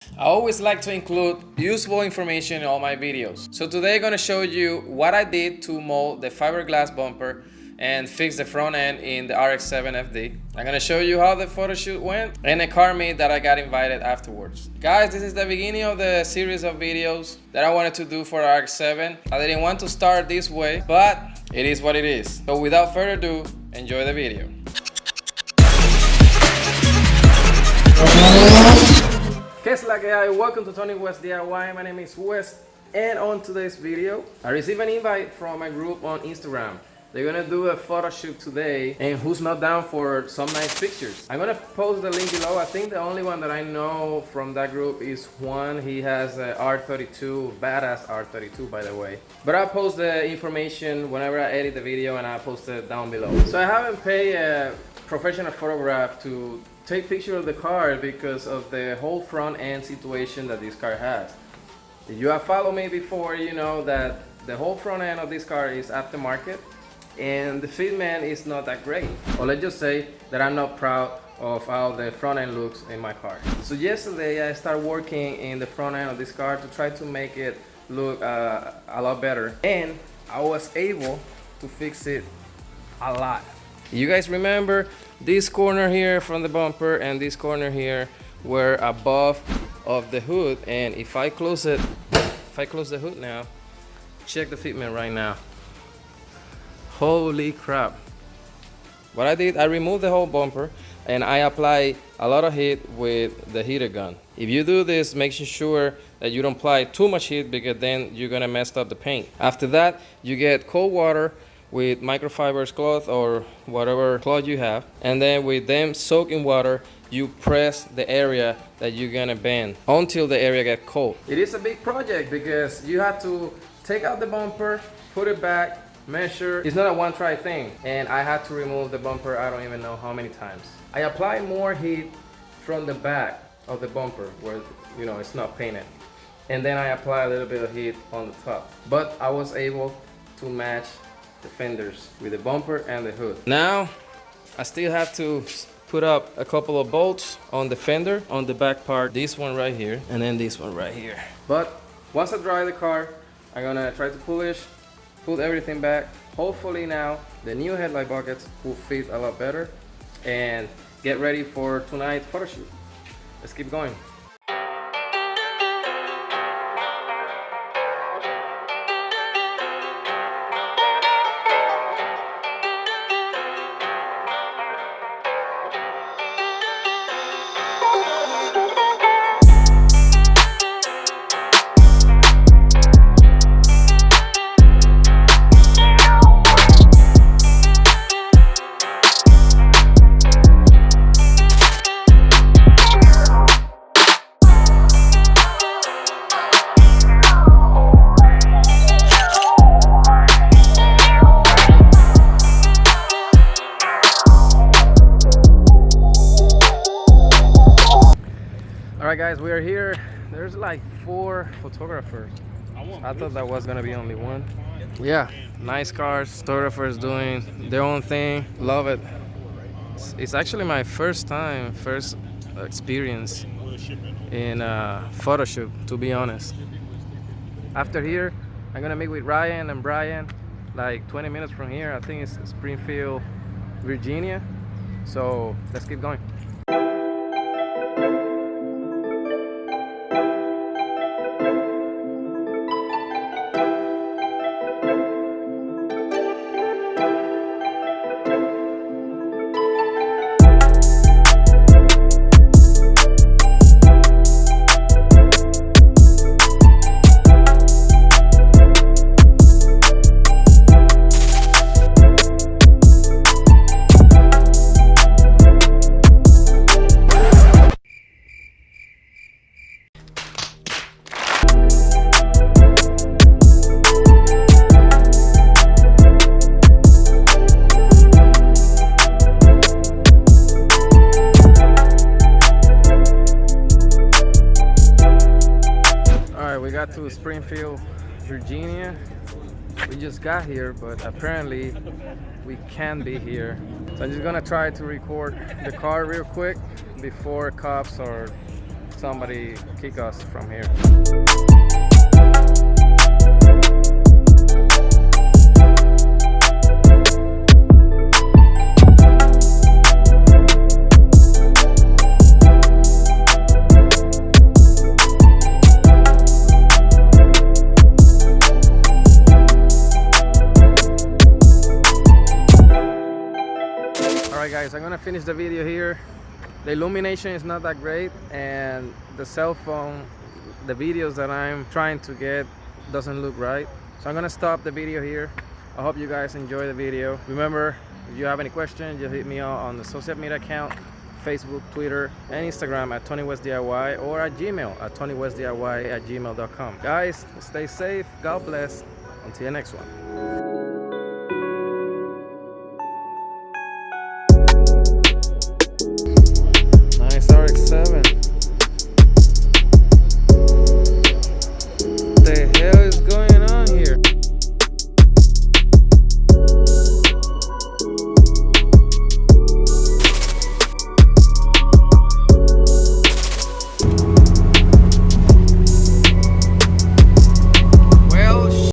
I always like to include useful information in all my videos. So today I'm going to show you what I did to mold the fiberglass bumper and fix the front end in the RX-7 FD. I'm going to show you how the photo shoot went and a car meet that I got invited afterwards. Guys, this is the beginning of the series of videos that I wanted to do for RX-7. I didn't want to start this way, but it is what it is. So without further ado, enjoy the video. ¿Qué es la que hay? Welcome to Tony West DIY. My name is West, and on today's video, I received an invite from my group on Instagram. They're gonna do a photo shoot today, and who's not down for some nice pictures? I'm gonna post the link below. I think the only one that I know from that group is Juan. He has a R32, badass R32 by the way. But I'll post the information whenever I edit the video, and I'll post it down below. So I haven't paid a professional photograph to take picture of the car because of the whole front end situation that this car has. If you have followed me before, you know that the whole front end of this car is aftermarket and the fitment is not that great. Or let's just say that I'm not proud of how the front end looks in my car. So yesterday I started working in the front end of this car to try to make it look a lot better, and I was able to fix it a lot. You guys remember this corner here from the bumper and this corner here were above of the hood, and if I close the hood now, check the fitment right now. Holy crap. What I did, I removed the whole bumper and I apply a lot of heat with the heater gun. If you do this, make sure that you don't apply too much heat because then you're gonna mess up the paint. After that, you get cold water with microfibers cloth or whatever cloth you have, and then with them soaked in water, you press the area that you're gonna bend until the area gets cold. It is a big project because you have to take out the bumper, put it back, measure. It's not a one try thing, and I had to remove the bumper I don't even know how many times. I apply more heat from the back of the bumper where it's not painted, and then I apply a little bit of heat on the top, but I was able to match the fenders with the bumper and the hood. Now I still have to put up a couple of bolts on the fender on the back part, this one right here and then this one right here. But once I dry the car, I'm gonna try to put everything back. Hopefully now the new headlight buckets will fit a lot better, and get ready for tonight's photo shoot. Let's keep going. Alright guys, we are here. There's like 4 photographers. I thought that was gonna be only one. Yeah, nice cars, photographers doing their own thing. Love it. It's actually my first experience in a photo shoot, to be honest. After here, I'm gonna meet with Ryan and Bryan like 20 minutes from here. I think it's Springfield, Virginia. So let's keep going. got to Springfield, Virginia. We just got here, but apparently we can't be here. So I'm just gonna try to record the car real quick before cops or somebody kick us from here. Alright guys, I'm gonna finish the video here. The illumination is not that great, and the cell phone, the videos that I'm trying to get doesn't look right. So I'm gonna stop the video here. I hope you guys enjoy the video. Remember, if you have any questions, just hit me out on the social media account, Facebook, Twitter, and Instagram at TonyWestDIY, or at Gmail at TonyWestDIY@gmail.com. Guys, stay safe, God bless, until the next one.